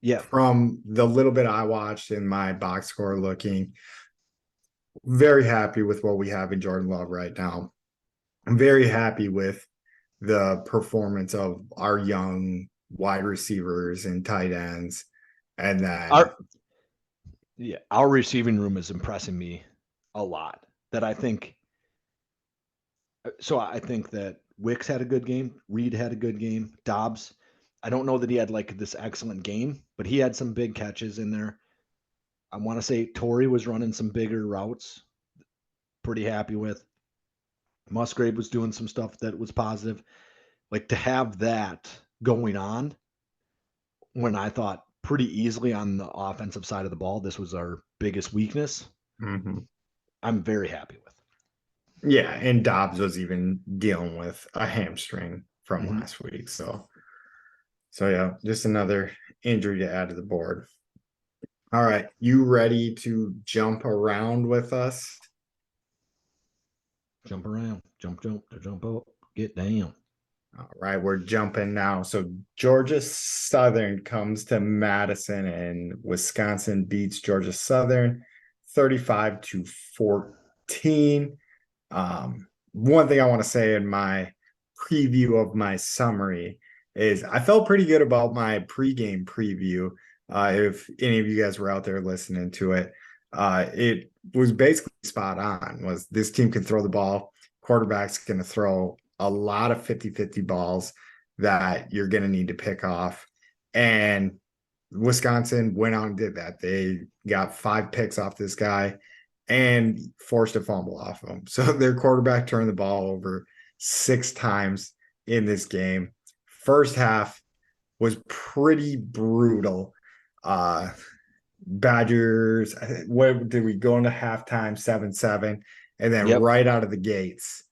Yeah. from the little bit I watched in my box score looking, very happy with what we have in Jordan Love right now. I'm very happy with the performance of our young wide receivers and tight ends. And then, Our receiving room is impressing me a lot. That I think so. I think that Wicks had a good game. Reed had a good game. Dobbs, I don't know that he had like this excellent game, but he had some big catches in there. I want to say Torrey was running some bigger routes. Pretty happy with. Musgrave was doing some stuff that was positive. Like to have that going on when I thought pretty easily on the offensive side of the ball, this was our biggest weakness. mhm. I'm very happy with. Yeah, and Dobbs was even dealing with a hamstring from Mm-hmm. last week. So yeah, just another injury to add to the board. All right, you ready to jump around with us? Jump around, jump up, get down. All right, we're jumping now. So Georgia Southern comes to Madison and Wisconsin beats Georgia Southern 35-14. One thing I want to say in my preview of my summary is I felt pretty good about my pregame preview. If any of you guys were out there listening to it, it was basically spot on. Was this team can throw the ball, quarterback's going to throw a lot of 50-50 balls that you're going to need to pick off. And Wisconsin went out and did that. They got 5 picks off this guy. and forced a fumble off of him. So their quarterback turned the ball over 6 times in this game. First half was pretty brutal. Uh Badgers, what did we go into halftime 7-7, and then Yep. right out of the gates,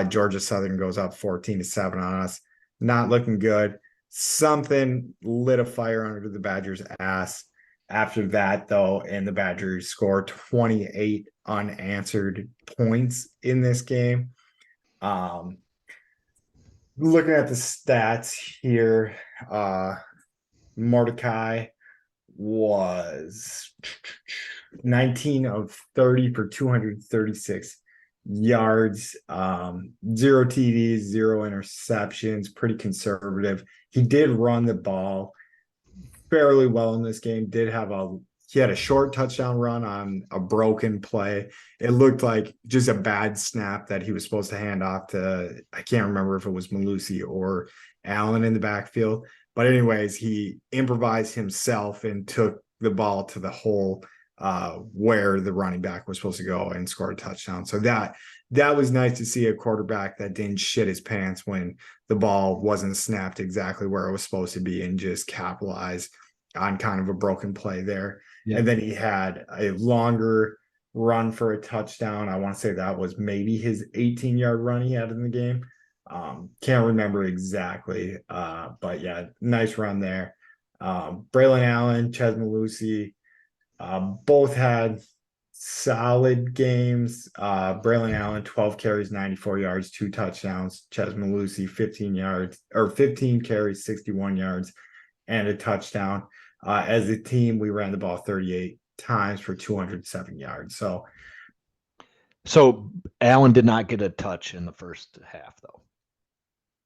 Georgia Southern goes up 14-7 on us. Not looking good. Something lit a fire under the Badgers' ass after that, though, and the Badgers score 28 unanswered points in this game. Um, Looking at the stats here, Mordecai was 19 of 30 for 236 yards, 0 TDs, 0 interceptions, pretty conservative. He did run the ball fairly well in this game. He had a short touchdown run on a broken play. It looked like just a bad snap that he was supposed to hand off to, I can't remember if it was Malusi or Allen in the backfield. But anyways, he improvised himself and took the ball to the hole where the running back was supposed to go and scored a touchdown. So that was nice to see, a quarterback that didn't shit his pants when the ball wasn't snapped exactly where it was supposed to be and just capitalize on kind of a broken play there. Yep. And then he had a longer run for a touchdown. I want to say that was maybe his 18-yard run he had in the game. Can't remember exactly. But yeah, nice run there. Braylon Allen, Ches Malusi, both had solid games. Braylon Allen, 12 carries, 94 yards, 2 touchdowns. Ches Malusi, 15 carries, 61 yards, and a touchdown. As a team, we ran the ball 38 times for 207 yards. So Allen did not get a touch in the first half, though.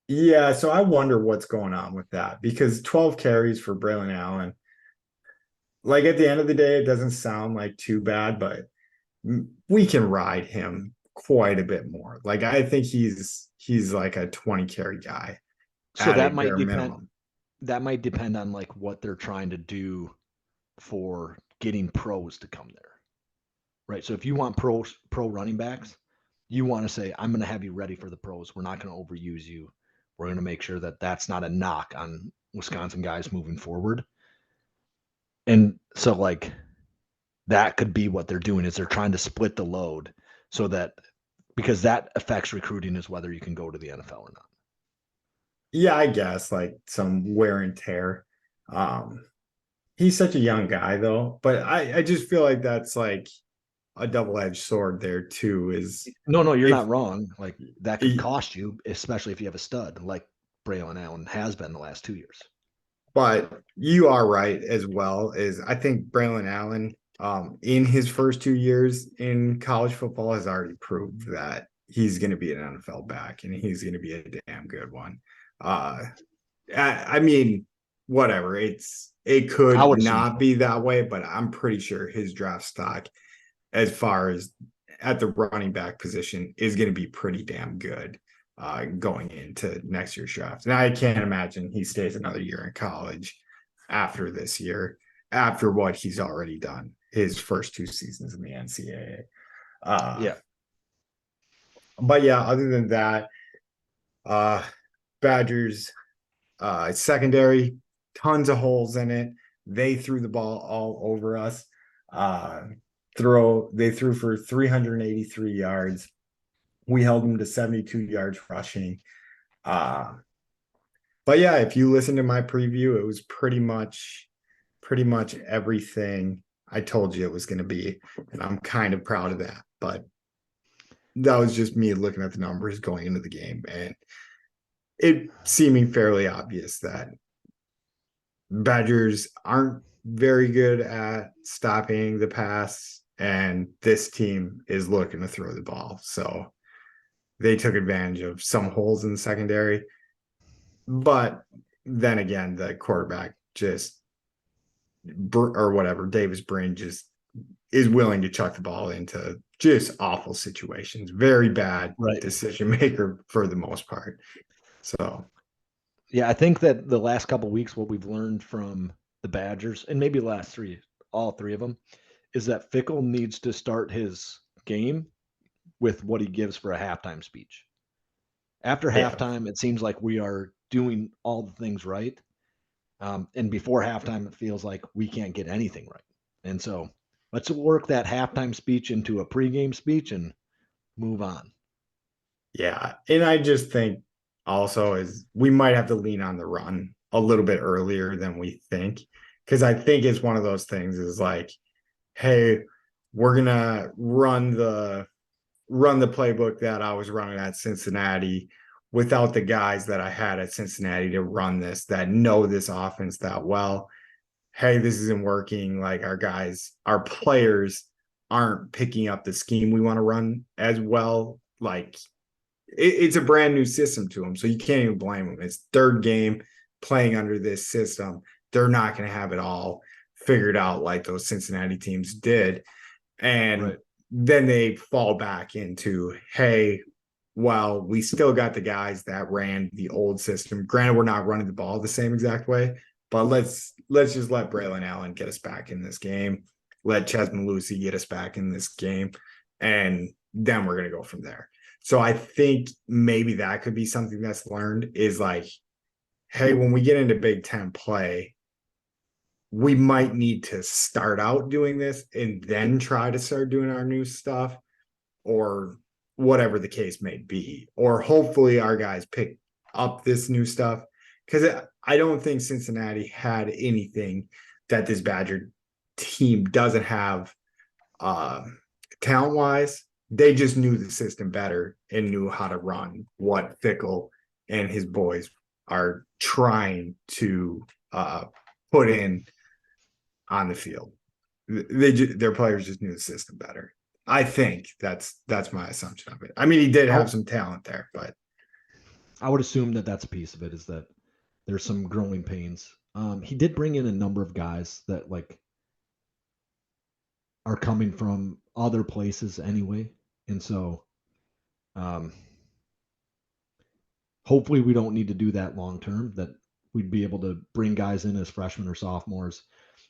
Yeah, so I wonder what's going on with that, because 12 carries for Braylon Allen, like at the end of the day, it doesn't sound like too bad, but we can ride him quite a bit more. Like I think he's like a 20 carry guy So at a that might bare depend. minimum. That might depend on like what they're trying to do for getting pros to come there, right? So if you want pro running backs, you want to say, I'm going to have you ready for the pros. We're not going to overuse you. We're going to make sure that that's not a knock on Wisconsin guys moving forward. And so like that could be what they're doing, is they're trying to split the load so that, because that affects recruiting, is whether you can go to the NFL or not. Yeah, I guess like some wear and tear. He's such a young guy though, but I just feel like that's like a double-edged sword there too, is No, you're if not wrong. Like that could he, cost you, especially if you have a stud like Braylon Allen has been the last 2 years. but you are right as well. Is I think Braylon Allen, in his first 2 years in college football, has already proved that he's going to be an NFL back and he's going to be a damn good one. Uh, I mean, whatever. It I could would assume not so. be that way, but I'm pretty sure his draft stock, as far as at the running back position, is going to be pretty damn good going into next year's draft. And I can't imagine he stays another year in college after this year, after what he's already done his first 2 seasons in the NCAA. Yeah. But yeah, other than that, Badgers secondary, tons of holes in it. They threw the ball all over us. They threw for 383 yards. We held them to 72 yards rushing. But yeah, if you listen to my preview, it was pretty much everything I told you it was going to be, and I'm kind of proud of that. But that was just me looking at the numbers going into the game, and it seeming fairly obvious that Badgers aren't very good at stopping the pass, and this team is looking to throw the ball. So they took advantage of some holes in the secondary. But then again, the quarterback or whatever, Davis Brin, just is willing to chuck the ball into just awful situations. Very bad Right. decision maker for the most part. So Yeah, I think that the last couple of weeks, what we've learned from the Badgers, and maybe the last all three of them, is that Fickle needs to start his game with what he gives for a halftime speech. After Yeah. halftime, it seems like we are doing all the things right. And before halftime, it feels like we can't get anything right. And so let's work that halftime speech into a pregame speech and move on. Yeah. And I just think also is we might have to lean on the run a little bit earlier than we think. Cause I think it's one of those things is like, hey, we're gonna run the playbook that I was running at Cincinnati without the guys that I had at Cincinnati to run this, that know this offense that well. Hey, this isn't working. Like our players aren't picking up the scheme we want to run as well. Like it's a brand new system to them. So you can't even blame them. It's third game playing under this system. They're not going to have it all figured out like those Cincinnati teams did. And then they fall back into, hey, well, we still got the guys that ran the old system. Granted, we're not running the ball the same exact way, but let's just let Braylon Allen get us back in this game. Let Chesman Lucy get us back in this game. And then we're going to go from there. So I think maybe that could be something that's learned is like, hey, when we get into Big Ten play, we might need to start out doing this and then try to start doing our new stuff or whatever the case may be. Or hopefully our guys pick up this new stuff because I don't think Cincinnati had anything that this Badger team doesn't have talent-wise. They just knew the system better and knew how to run what Fickle and his boys are trying to put in on the field. Their players just knew the system better. I think that's my assumption of it. I mean, he did have some talent there, but I would assume that that's a piece of it is that there's some growing pains. He did bring in a number of guys that like are coming from other places anyway. And so hopefully we don't need to do that long term, that we'd be able to bring guys in as freshmen or sophomores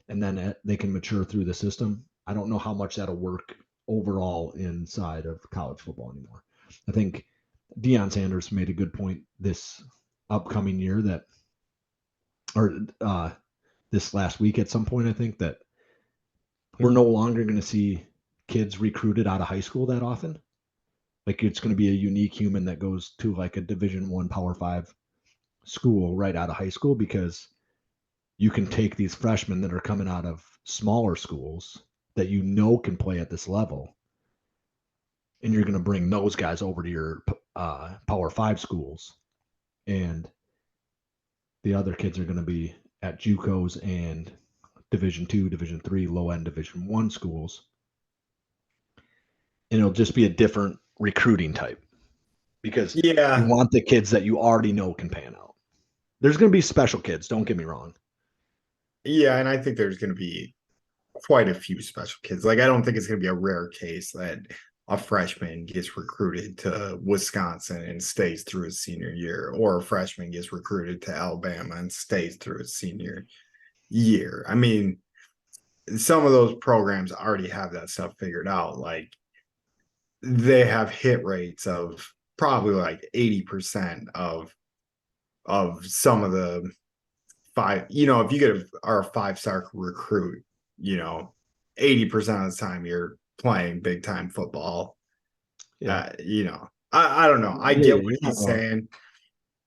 and then they can mature through the system. I don't know how much that'll work overall inside of college football anymore. I think Deion Sanders made a good point this upcoming year that, or this last week at some point, I think that we're no longer going to see kids recruited out of high school that often. Like it's going to be a unique human that goes to like a Division I Power 5 school right out of high school because you can take these freshmen that are coming out of smaller schools that you know can play at this level, and you're going to bring those guys over to your Power 5 schools, and the other kids are going to be at JUCOs and Division II, Division III, low-end Division I schools, and it'll just be a different recruiting type because you want the kids that you already know can pan out. There's going to be special kids, don't get me wrong. Yeah, and I think there's going to be quite a few special kids. Like, I don't think it's going to be a rare case that a freshman gets recruited to Wisconsin and stays through his senior year, or a freshman gets recruited to Alabama and stays through his senior year. I mean, some of those programs already have that stuff figured out. Like, they have hit rates of probably like 80% of some of the five, if you get a 5-star recruit, 80% of the time you're playing big time football. Yeah. I don't know. I get what he's saying.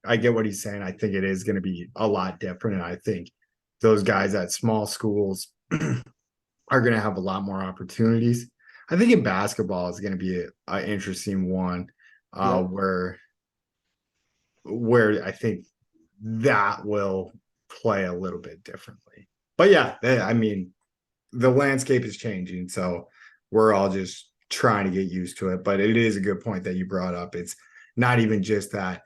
I get what he's saying. I think it is going to be a lot different. And I think those guys at small schools are going to have a lot more opportunities. I think in basketball is going to be an interesting one where I think that will play a little bit differently. But yeah, I mean, the landscape is changing, so we're all just trying to get used to it. But it is a good point that you brought up. It's not even just that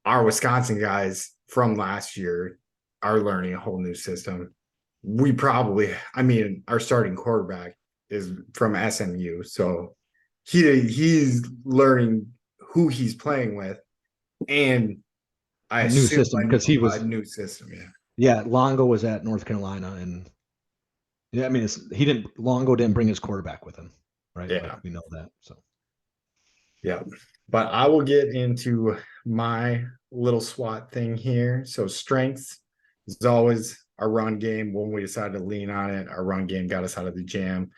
our Wisconsin guys from last year are learning a whole new system. We probably, our starting quarterback is from SMU, so he's learning who he's playing with, and a new system because he was a new system. Yeah, Longo was at North Carolina, and Yeah, I mean, he didn't bring his quarterback with him, right? Yeah. Like we know that. So Yeah. But I will get into my little SWAT thing here. So strengths is always our run game. When we decided to lean on it, our run game got us out of the jam.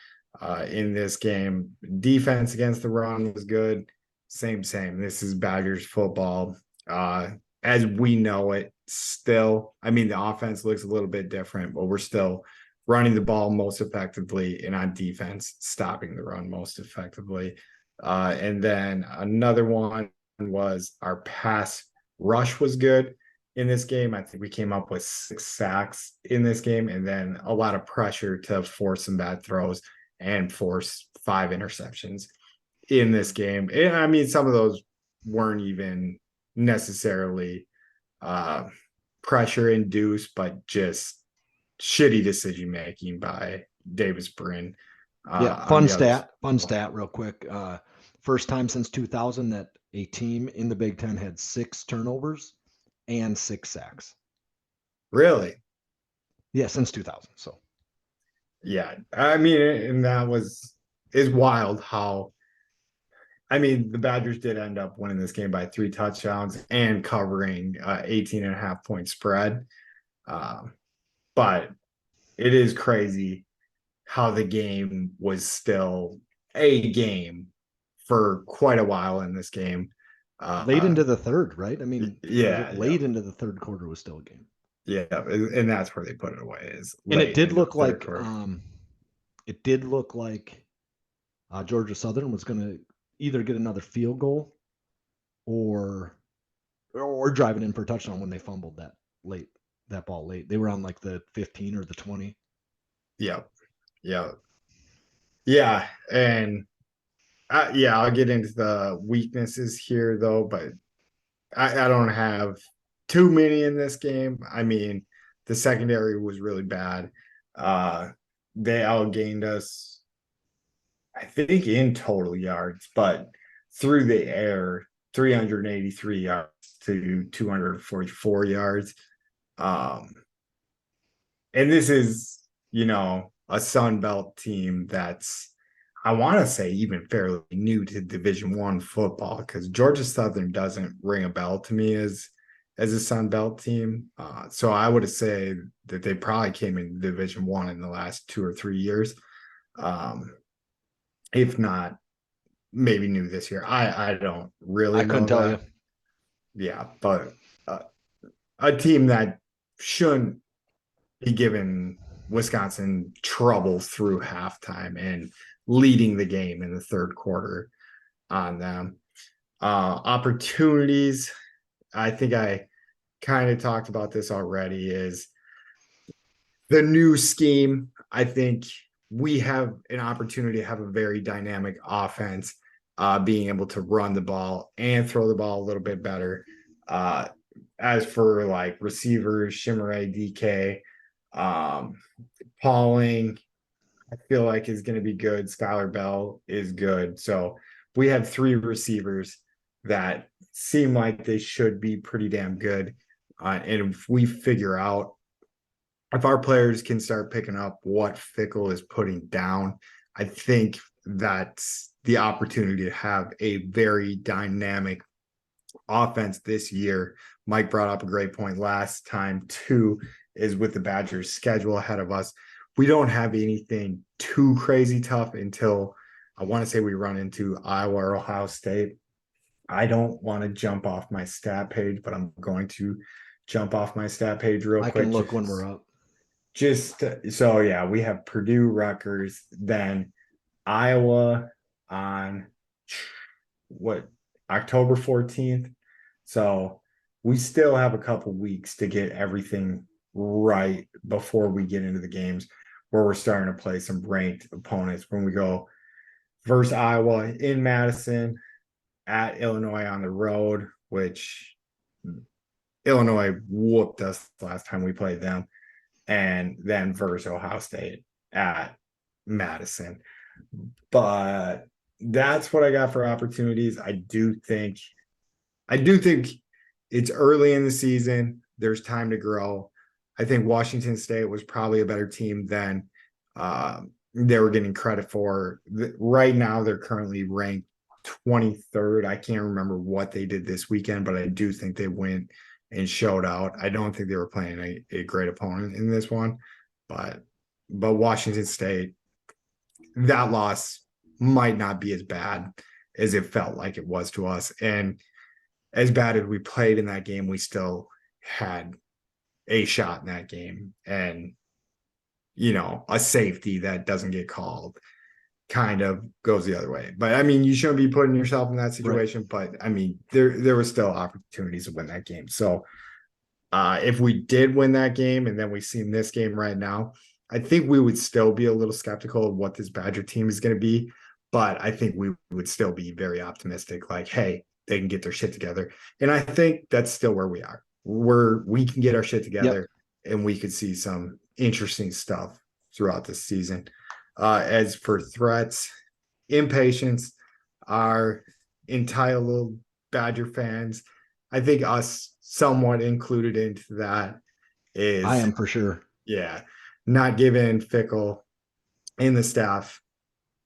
In this game, defense against the run was good. Same. This is Badgers football. As we know it still. I mean, the offense looks a little bit different, but we're still running the ball most effectively, and on defense, stopping the run most effectively. And then another one was our pass rush was good in this game. I think we came up with 6 sacks in this game, and then a lot of pressure to force some bad throws and force 5 interceptions in this game. And I mean, some of those weren't even necessarily pressure induced, but just shitty decision making by Davis Brin. yeah, fun stat real quick. First time since 2000 that a team in the Big Ten had 6 turnovers and 6 sacks. Really? Yeah, since 2000. So yeah, I mean, and that is wild how, I mean, the Badgers did end up winning this game by 3 touchdowns and covering 18.5 point spread. But it is crazy how the game was still a game for quite a while in this game. late into the third, right? I mean, yeah, late into the third quarter was still a game. Yeah, and that's where they put it away. Is And it did look like Georgia Southern was going to either get another field goal or drive it in for a touchdown when they fumbled that ball late. They were on like the 15 or the 20. Yeah, and I'll get into the weaknesses here though, but I don't have too many in this game. I mean, the secondary was really bad. They outgained us, I think, in total yards, but through the air, 383 yards to 244 yards. And this is, a Sun Belt team that's, I want to say, even fairly new to Division One football, because Georgia Southern doesn't ring a bell to me as a Sun Belt team. So I would say that they probably came in Division One in the last 2 or 3 years, if not maybe new this year. I don't really. I couldn't tell you. Yeah, but a team that shouldn't be giving Wisconsin trouble through halftime and leading the game in the third quarter on them. Opportunities, I think I kind of talked about this already, is the new scheme. I think we have an opportunity to have a very dynamic offense, being able to run the ball and throw the ball a little bit better. As for like receivers, Shimmeray, DK, Pauling, I feel like is going to be good. Skylar Bell is good. So we have 3 receivers that seem like they should be pretty damn good. And if we figure out, if our players can start picking up what Fickle is putting down, I think that's the opportunity to have a very dynamic offense this year. Mike brought up a great point last time too, is with the Badgers schedule ahead of us. We don't have anything too crazy tough until, I want to say, we run into Iowa or Ohio State. I don't want to jump off my stat page, but I'm going to jump off my stat page real quick. I can look when we're up. So yeah, we have Purdue, Rutgers, then Iowa on October 14th. So we still have a couple weeks to get everything right before we get into the games where we're starting to play some ranked opponents. When we go versus Iowa in Madison, at Illinois on the road, which Illinois whooped us last time we played them, and then versus Ohio State at Madison. But that's what I got for opportunities. I do think it's early in the season. There's time to grow. I think Washington State was probably a better team than they were getting credit for. Right now, they're currently ranked 23rd. I can't remember what they did this weekend, but I do think they went and showed out. I don't think they were playing a great opponent in this one, but Washington State, that loss might not be as bad as it felt like it was to us. And as bad as we played in that game, we still had a shot in that game. And, a safety that doesn't get called kind of goes the other way. But I mean, you shouldn't be putting yourself in that situation. Right. But I mean, there were still opportunities to win that game. So if we did win that game and then we seen this game right now, I think we would still be a little skeptical of what this Badger team is going to be. But I think we would still be very optimistic, like, hey, they can get their shit together. And I think that's still where we are. We can get our shit together, and we could see some interesting stuff throughout this season. As for threats, impatience, our entitled Badger fans, I think us somewhat included into that is I am for sure. Yeah. Not giving Fickle and the staff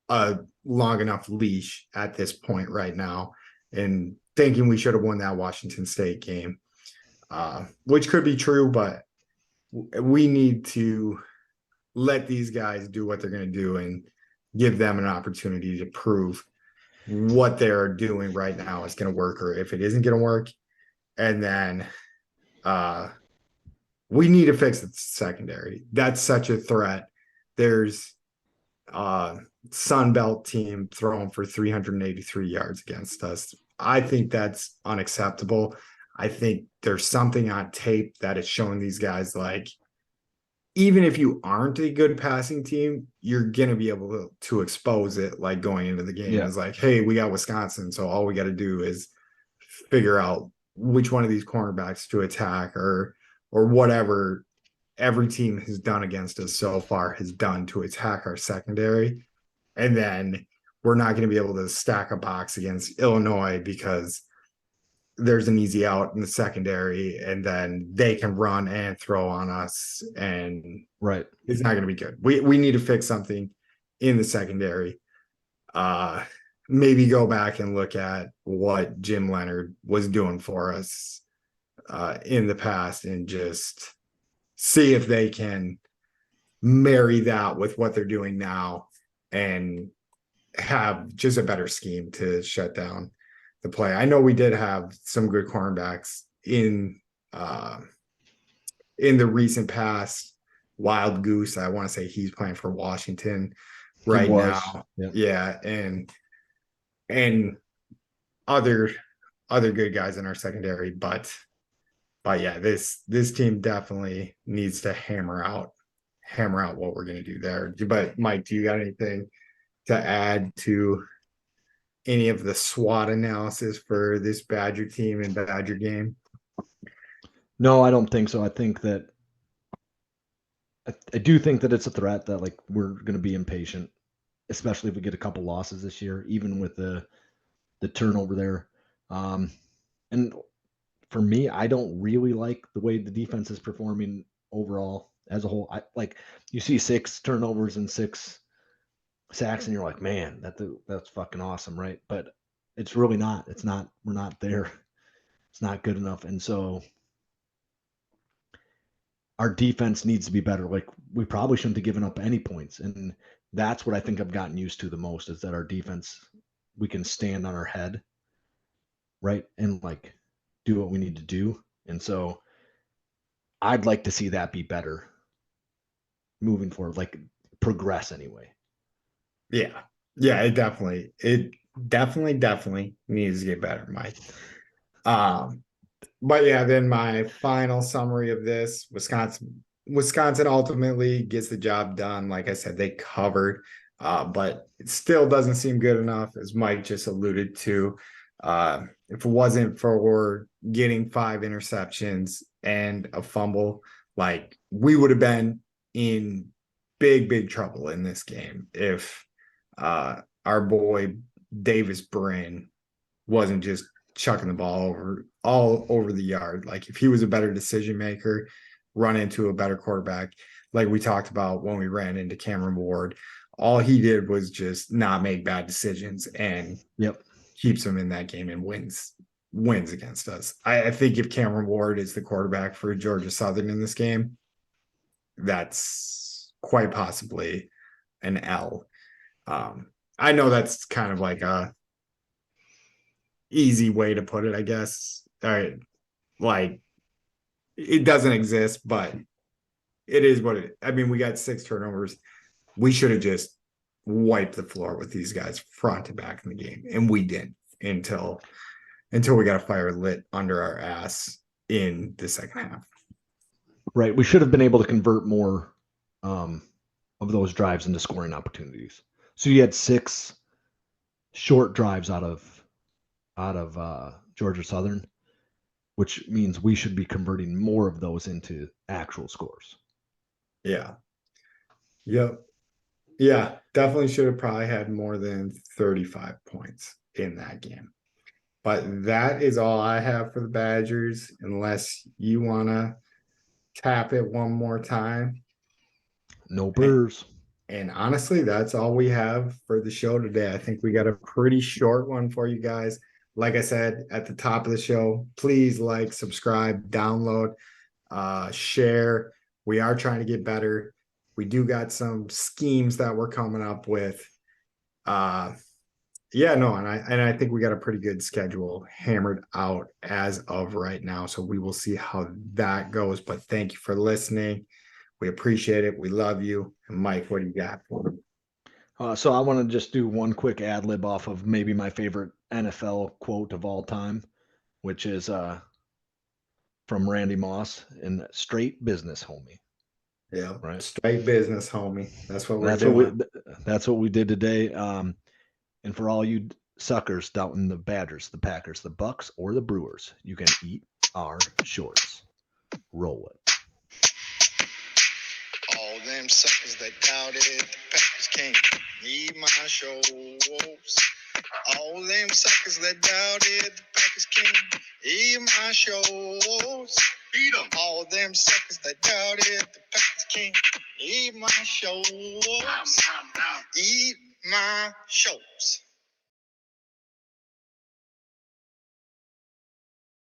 a long enough leash at this point right now, and thinking we should have won that Washington State game, which could be true, but we need to let these guys do what they're going to do and give them an opportunity to prove what they're doing right now is going to work, or if it isn't going to work. And then we need to fix the secondary. That's such a threat. There's Sun Belt team throwing for 383 yards against us. I think that's unacceptable. I think there's something on tape that is showing these guys, like, even if you aren't a good passing team, you're going to be able to expose it, like, going into the game. It's like, hey, we got Wisconsin, so all we got to do is figure out which one of these cornerbacks to attack, or whatever every team has done against us so far has done to attack our secondary. And then we're not going to be able to stack a box against Illinois because there's an easy out in the secondary, and then they can run and throw on us, and it's not going to be good. We need to fix something in the secondary. Maybe go back and look at what Jim Leonard was doing for us in the past, and just see if they can marry that with what they're doing now and have just a better scheme to shut down the play. I know we did have some good cornerbacks in the recent past. Wild Goose, I want to say he's playing for Washington right now. Yeah, and other good guys in our secondary, but yeah, this team definitely needs to hammer out what we're going to do there. But Mike, do you got anything to add to any of the SWOT analysis for this Badger team and Badger game? No, I don't think so. I think that I do think that it's a threat that, like, we're going to be impatient, especially if we get a couple losses this year, even with the turnover there. And for me, I don't really like the way the defense is performing overall as a whole. You see 6 turnovers and 6 sacks, and you're like, man, that's fucking awesome, right? But it's really not. It's not. We're not there. It's not good enough, and so our defense needs to be better. Like, we probably shouldn't have given up any points, and that's what I think I've gotten used to the most, is that our defense, we can stand on our head, right, and like do what we need to do. And so I'd like to see that be better moving forward, like progress anyway. Yeah, it definitely needs to get better, Mike. But yeah, then my final summary of this: Wisconsin ultimately gets the job done. Like I said, they covered, but it still doesn't seem good enough, as Mike just alluded to. If it wasn't for getting 5 interceptions and a fumble, like, we would have been in big trouble in this game if our boy Davis Brin wasn't just chucking the ball all over the yard. Like, if he was a better decision maker, run into a better quarterback, like we talked about when we ran into Cameron Ward. All he did was just not make bad decisions and keeps them in that game and wins against us. I think if Cameron Ward is the quarterback for Georgia Southern in this game, that's quite possibly an L. I know that's kind of like a easy way to put it, I guess. All right, like it doesn't exist, but it is what it. I mean, we got 6 turnovers. We should have just wiped the floor with these guys front to back in the game, and we didn't until we got a fire lit under our ass in the second half. Right. We should have been able to convert more of those drives into scoring opportunities. So you had 6 short drives out of Georgia Southern, which means we should be converting more of those into actual scores. Yeah. Yep. Yeah, definitely should have probably had more than 35 points in that game. But that is all I have for the Badgers, unless you want to tap it one more time. No burrs. And honestly, that's all we have for the show today. I think we got a pretty short one for you guys. Like I said at the top of the show, please like, subscribe, download, share. We are trying to get better. We do got some schemes that we're coming up with. And I think we got a pretty good schedule hammered out as of right now. So we will see how that goes. But thank you for listening. We appreciate it. We love you. And Mike, what do you got for me? So I want to just do one quick ad lib off of maybe my favorite NFL quote of all time, which is from Randy Moss in Straight Business, Homie. Yeah, right. Straight business, homie. That's what we're doing. That's what we did today. And for all you suckers doubting the Badgers, the Packers, the Bucks, or the Brewers, you can eat our shorts. Roll it. All them suckers that doubted the Packers can't eat my shorts. All them suckers that doubted the Packers can't eat my shorts. Beat 'em. All them suckers that doubted the Packers can't eat my shorts. Eat my shorts.